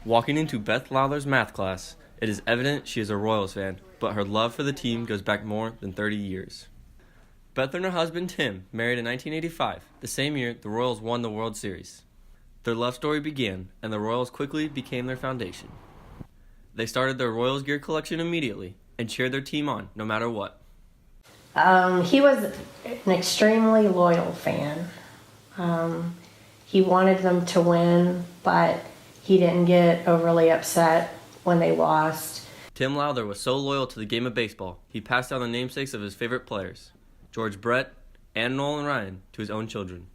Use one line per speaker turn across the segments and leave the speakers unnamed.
Walking into Beth Lawler's math class, it is evident she is a Royals fan, but her love for the team goes back more than 30 years. Beth and her husband Tim married in 1985, the same year the Royals won the World Series. Their love story began, and the Royals quickly became their foundation. They started their Royals gear collection immediately and cheered their team on no matter what.
He was an extremely loyal fan. He wanted them to win, but he didn't get overly upset when they lost.
Tim Lowther was so loyal to the game of baseball, he passed down the namesakes of his favorite players, George Brett and Nolan Ryan, to his own children.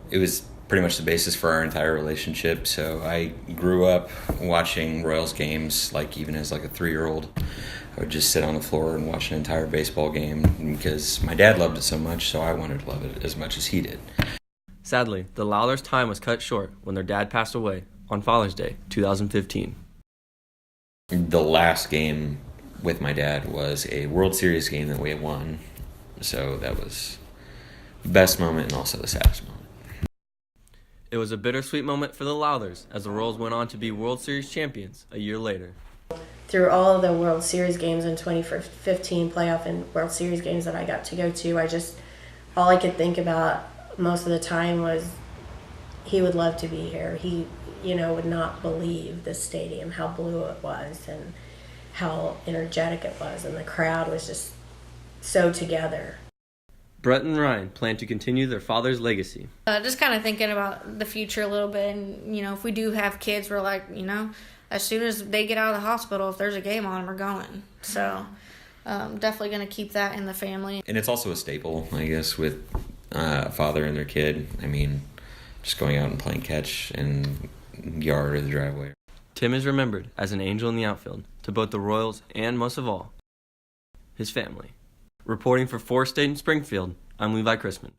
It was pretty much the basis for our entire relationship. So I grew up watching Royals games, like even as like a 3-year-old. I would just sit on the floor and watch an entire baseball game because my dad loved it so much, so I wanted to love it as much as he did.
Sadly, the Lowthers' time was cut short when their dad passed away on Father's Day, 2015.
The last game with my dad was a World Series game that we won, so that was the best moment and also the saddest moment.
It was a bittersweet moment for the Lowthers as the Royals went on to be World Series champions a year later.
Through all of the World Series games in 2015 playoff and World Series games that I got to go to, all I could think about most of the time was he would love to be here. He, would not believe the stadium, how blue it was and how energetic it was, and the crowd was just so together.
Brett and Ryan plan to continue their father's legacy.
Just kind of thinking about the future a little bit, and if we do have kids, we're like, as soon as they get out of the hospital, if there's a game on, we're going. So definitely going to keep that in the family.
And it's also a staple, I guess, with a father and their kid. I mean, just going out and playing catch in the yard or the driveway.
Tim is remembered as an angel in the outfield to both the Royals and, most of all, his family. Reporting for Forest State in Springfield, I'm Levi Chrisman.